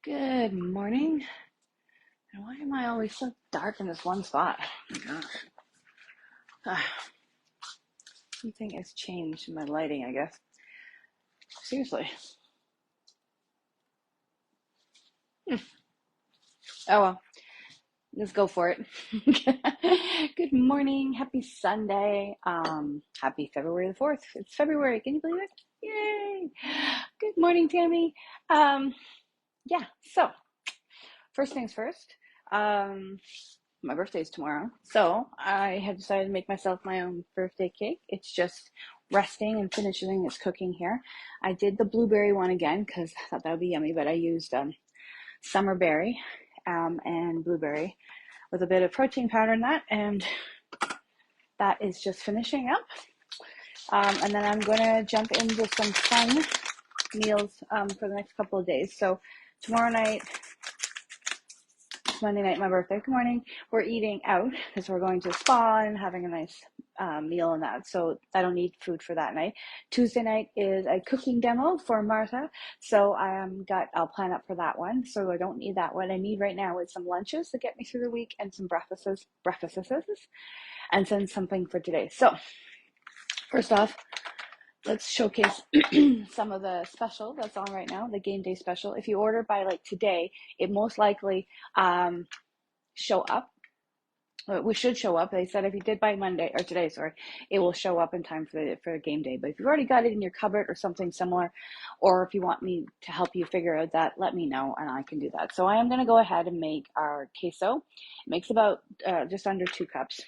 Good morning. And why am I always so dark in this one spot? Oh my gosh. Something has changed in my lighting, I guess. Seriously. Hmm. Oh well, let's go for it. Good morning. Happy Sunday. Happy February the 4th. It's February. Can you believe it? Yay. Good morning, Tammy. Um, yeah, so first things first. Um, my birthday is tomorrow. So I have decided to make myself my own birthday cake. It's just resting and finishing its cooking here. I did the blueberry one again because I thought that would be yummy, but I used summer berry and blueberry with a bit of protein powder in that, and that is just finishing up. And then I'm going to jump into some fun meals for the next couple of days. So tomorrow night, Monday night, my birthday. Good morning. We're eating out because we're going to the spa and having a nice meal and that. So I don't need food for that night. Tuesday night is a cooking demo for Martha. So I'll plan up for that one. So I don't need that one. I need right now is some lunches to get me through the week and some breakfasts, and then something for today. So first off, let's showcase some of the special that's on right now, the game day special. If you order by like today, it most likely show up. We should show up. They said if you did by Monday or today, sorry, it will show up in time for game day. But if you've already got it in your cupboard or something similar, or if you want me to help you figure out that, let me know and I can do that. So I am going to go ahead and make our queso. It makes about just under 2 cups.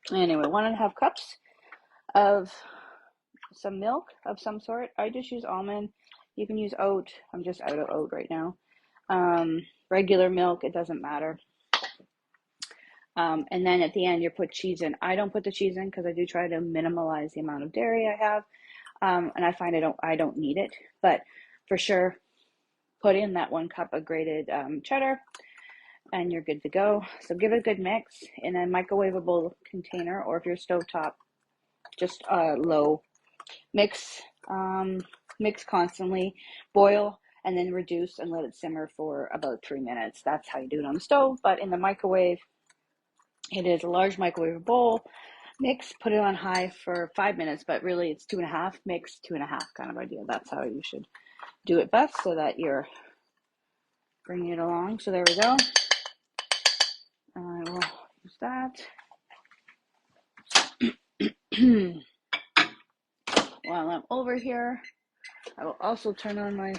Anyway, 1.5 cups of some milk of some sort. I just use almond. You can use oat. I'm just out of oat right now. Regular milk, it doesn't matter. And then at the end, you put cheese in. I don't put the cheese in because I do try to minimize the amount of dairy I have. And I find I don't need it, but for sure, put in that 1 cup of grated cheddar and you're good to go. So give it a good mix in a microwavable container, or if you're stovetop, just low. Mix constantly, boil, and then reduce and let it simmer for about 3 minutes. That's how you do it on the stove, but in the microwave, it is a large microwave bowl. Mix, put it on high for 5 minutes, but really it's 2.5, mix 2.5 kind of idea. That's how you should do it best so that you're bringing it along. So there we go. I will use that. While I'm over here, I will also turn on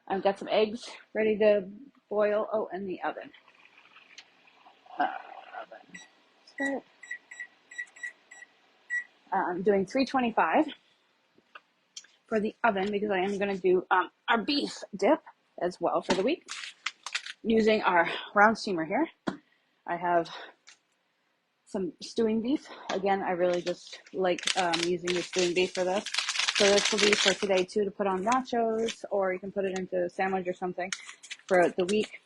I've got some eggs ready to boil. Oh, and the oven. So, I'm doing 325 for the oven because I am going to do our beef dip as well for the week using our round steamer here. I have some stewing beef. Again, I really just like using the stewing beef for this. So this will be for today too, to put on nachos, or you can put it into a sandwich or something for the week.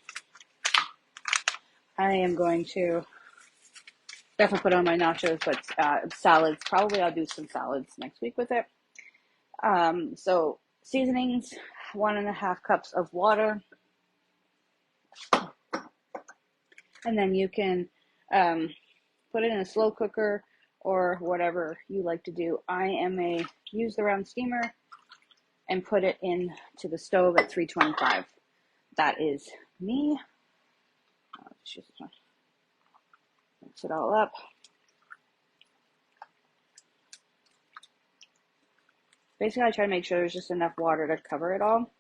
I am going to definitely put on my nachos, but salads, probably I'll do some salads next week with it. So seasonings, 1.5 cups of water. And then you can put it in a slow cooker or whatever you like to do. I am use the round steamer and put it into the stove at 325. That is me. Just mix it all up. Basically, I try to make sure there's just enough water to cover it all.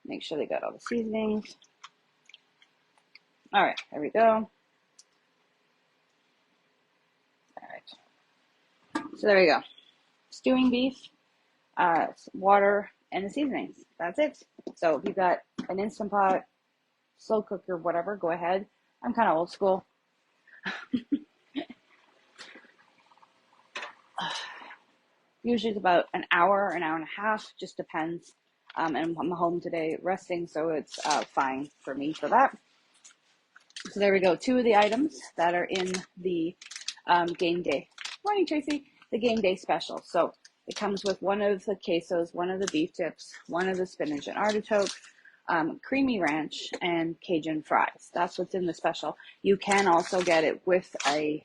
Make sure they got all the seasonings. All right, there we go. All right. So there we go. Stewing beef, water, and the seasonings. That's it. So if you got an Instant Pot, slow cooker, whatever, go ahead. I'm kind of old school. Usually it's about an hour and a half, just depends. And I'm home today resting, so it's fine for me for that. So there we go. 2 of the items that are in the game day. Morning, Tracy. The game day special. So it comes with 1 of the quesos, 1 of the beef tips, 1 of the spinach and artichoke, creamy ranch and Cajun fries. That's what's in the special. You can also get it with a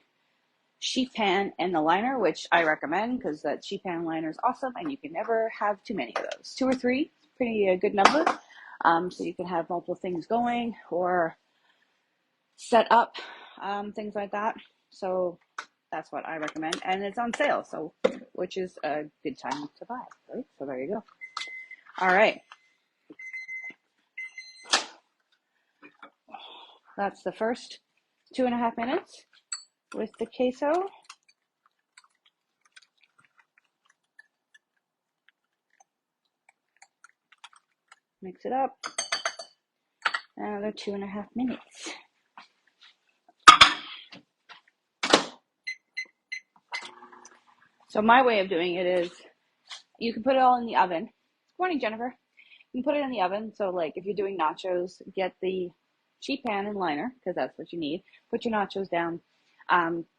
sheet pan and the liner, which I recommend because that sheet pan liner is awesome, and you can never have too many of those. 2 or 3 is pretty good number. So you can have multiple things going or set up things like that. So that's what I recommend, and it's on sale, so which is a good time to buy, right? So there you go. All right, that's the first 2.5 minutes with the queso. Mix it up. Another 2.5 minutes. So my way of doing it is you can put it all in the oven. Good morning, Jennifer. You can put it in the oven. So like if you're doing nachos, get the sheet pan and liner because that's what you need. Put your nachos down,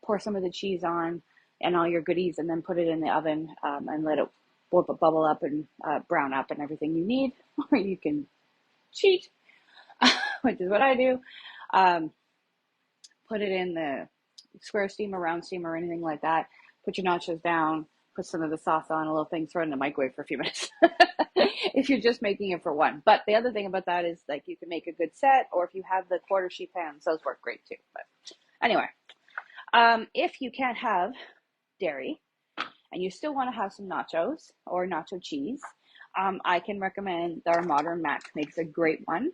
pour some of the cheese on and all your goodies, and then put it in the oven and let it bubble up and brown up and everything you need. Or you can cheat, which is what I do. Put it in the square steamer, round steamer, or anything like that. Put your nachos down, put some of the sauce on, a little thing, throw it in the microwave for a few minutes. If you're just making it for one. But the other thing about that is like you can make a good set, or if you have the quarter sheet pans, those work great too. But anyway, if you can't have dairy and you still want to have some nachos or nacho cheese, I can recommend our Modern Mac makes a great one.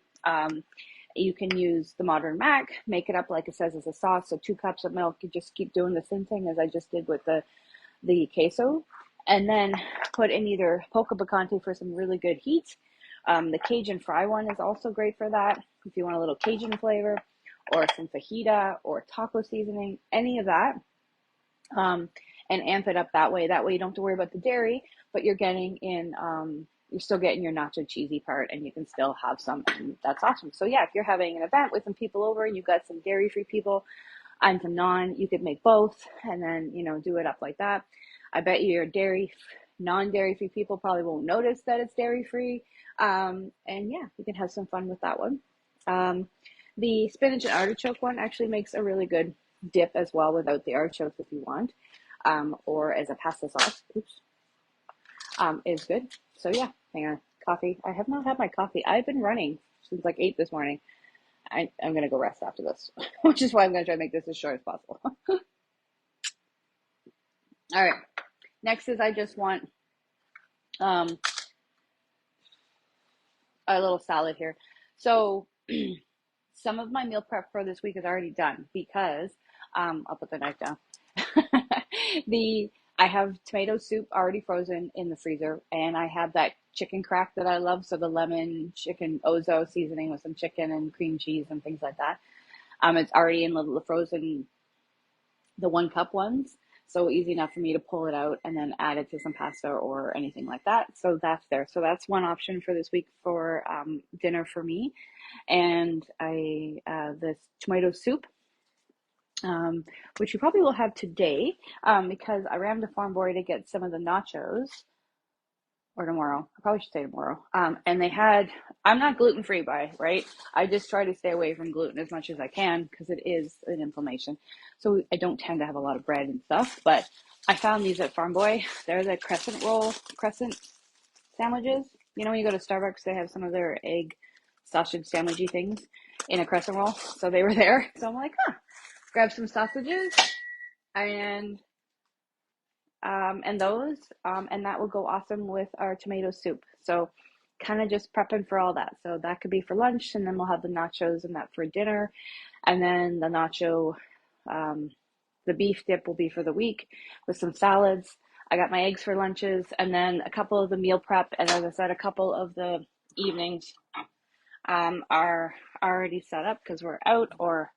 You can use the Modern Mac, make it up like it says as a sauce. So 2 cups of milk, you just keep doing the same thing as I just did with the queso. And then put in either polka picante for some really good heat. The Cajun fry one is also great for that. If you want a little Cajun flavor or some fajita or taco seasoning, any of that. And amp it up that way. That way you don't have to worry about the dairy, but you're getting in, you're still getting your nacho cheesy part and you can still have some, and that's awesome. So yeah, if you're having an event with some people over and you've got some dairy-free people and some non, you could make both and then, do it up like that. I bet you your non-dairy-free people probably won't notice that it's dairy-free. And yeah, you can have some fun with that one. The spinach and artichoke one actually makes a really good dip as well without the artichokes if you want, or as a pasta sauce. Is good. So yeah, hang on. Coffee. I have not had my coffee. I've been running since like 8 this morning. I'm gonna go rest after this, which is why I'm gonna try to make this as short as possible. All right. Next is I just want a little salad here. So some of my meal prep for this week is already done because I'll put the knife down. I have tomato soup already frozen in the freezer, and I have that chicken crack that I love. So the lemon chicken Ozo seasoning with some chicken and cream cheese and things like that. It's already in the frozen, the 1 cup ones. So easy enough for me to pull it out and then add it to some pasta or anything like that. So that's there. So that's one option for this week for dinner for me. And this tomato soup, which you probably will have today, because I ran to Farm Boy to get some of the nachos, or tomorrow. I probably should say tomorrow. And they had, I'm not gluten-free right? I just try to stay away from gluten as much as I can because it is an inflammation. So I don't tend to have a lot of bread and stuff, but I found these at Farm Boy. They're the crescent sandwiches. When you go to Starbucks, they have some of their egg sausage sandwichy things in a crescent roll. So they were there. So I'm like, grab some sausages and those, and that will go awesome with our tomato soup. So kind of just prepping for all that. So that could be for lunch, and then we'll have the nachos and that for dinner. And then the the beef dip will be for the week with some salads. I got my eggs for lunches, and then a couple of the meal prep, and as I said, a couple of the evenings are already set up because we're out, or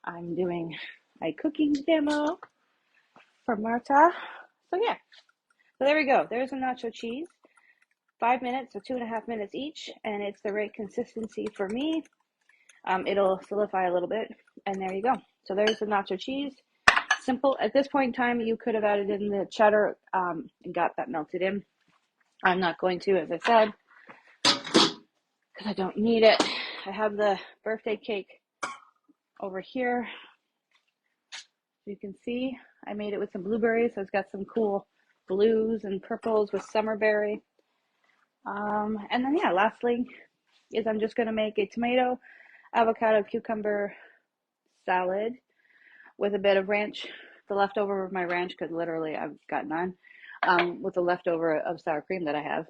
I'm doing a cooking demo for Marta. So yeah, so there we go. There's a nacho cheese. 5 minutes or 2.5 minutes each, and it's the right consistency for me. It'll solidify a little bit, and there you go. So there's the nacho cheese. Simple. At this point in time, you could have added in the cheddar and got that melted in. I'm not going to, as I said, because I don't need it. I have the birthday cake over here. You can see I made it with some blueberries, so it's got some cool blues and purples with summerberry. And then, yeah, lastly is I'm just going to make a tomato, avocado, cucumber salad with a bit of ranch, the leftover of my ranch, because literally I've got none, with the leftover of sour cream that I have.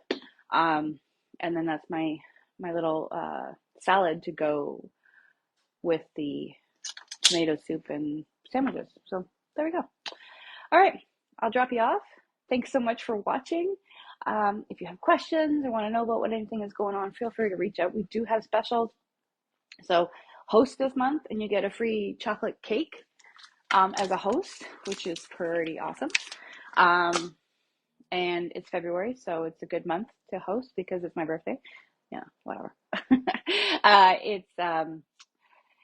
And then that's my little salad to go with the tomato soup and sandwiches. So there we go. All right, I'll drop you off. Thanks so much for watching. If you have questions or want to know about what anything is going on, feel free to reach out. We do have specials. So host this month and you get a free chocolate cake as a host, which is pretty awesome. And it's February, so it's a good month to host because it's my birthday. Yeah, whatever.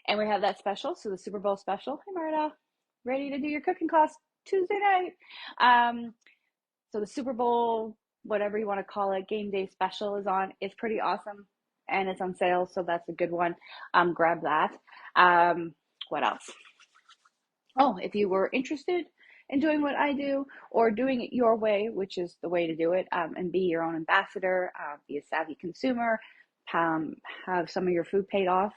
And we have that special, so the Super Bowl special. Hey, Marta, ready to do your cooking class Tuesday night. So the Super Bowl, whatever you want to call it, game day special is on. It's pretty awesome, and it's on sale, so that's a good one. Grab that. What else? Oh, if you were interested in doing what I do or doing it your way, which is the way to do it, and be your own ambassador, be a savvy consumer, have some of your food paid off,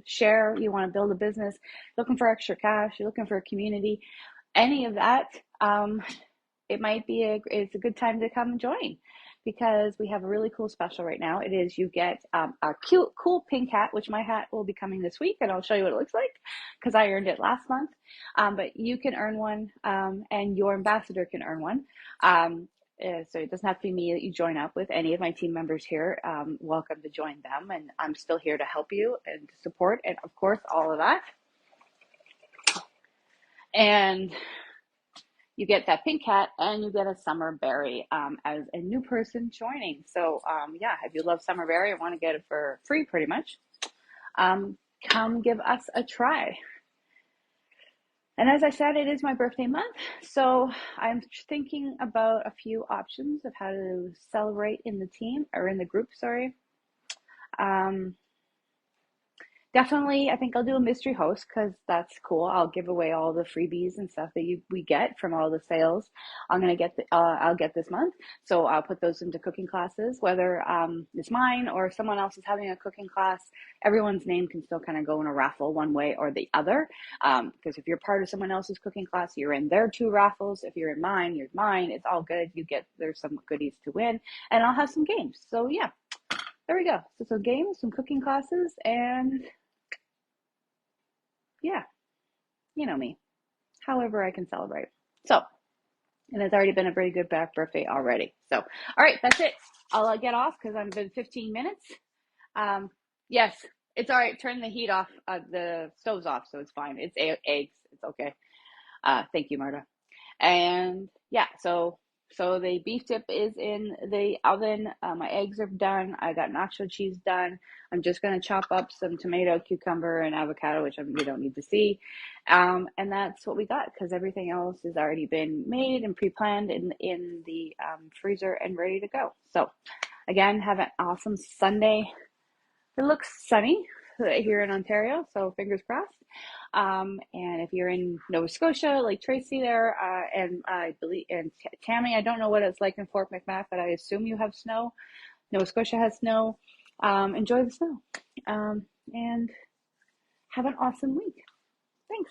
share, you want to build a business, looking for extra cash, you're looking for a community, any of that, it's a good time to come and join because we have a really cool special right now. It is you get a cute, cool pink hat, which my hat will be coming this week, and I'll show you what it looks like because I earned it last month. But you can earn one, and your ambassador can earn one. So it doesn't have to be me that you join up with. Any of my team members here, welcome to join them, and I'm still here to help you and to support, and of course, all of that. And you get that pink hat and you get a summer berry as a new person joining. So yeah, if you love summer berry and want to get it for free pretty much, come give us a try. And as I said, it is my birthday month, so I'm thinking about a few options of how to celebrate in the team, or in the group, sorry. Definitely, I think I'll do a mystery host because that's cool. I'll give away all the freebies and stuff that we get from all the sales. I'll get this month, so I'll put those into cooking classes. Whether it's mine or someone else is having a cooking class, everyone's name can still kind of go in a raffle one way or the other. Because if you're part of someone else's cooking class, you're in their 2 raffles. If you're in mine, you're mine. It's all good. There's some goodies to win, and I'll have some games. So yeah, there we go. So some games, some cooking classes, and yeah, you know me, however I can celebrate. So, and it's already been a pretty good birthday already. So, all right, that's it. I'll get off because I've been 15 minutes. Yes, it's all right. Turn the heat off. The stove's off, so it's fine. It's eggs. It's okay. Thank you, Marta. And yeah, so the beef dip is in the oven. My eggs are done. I got nacho cheese done. I'm just going to chop up some tomato, cucumber, and avocado, which we don't need to see. And that's what we got because everything else has already been made and pre-planned in the freezer and ready to go. So again, have an awesome Sunday. It looks sunny here in Ontario, so fingers crossed. And if you're in Nova Scotia, like Tracy there, and I believe, and Tammy, I don't know what it's like in Fort McMath, but I assume you have snow. Nova Scotia has snow. Enjoy the snow, and have an awesome week. Thanks.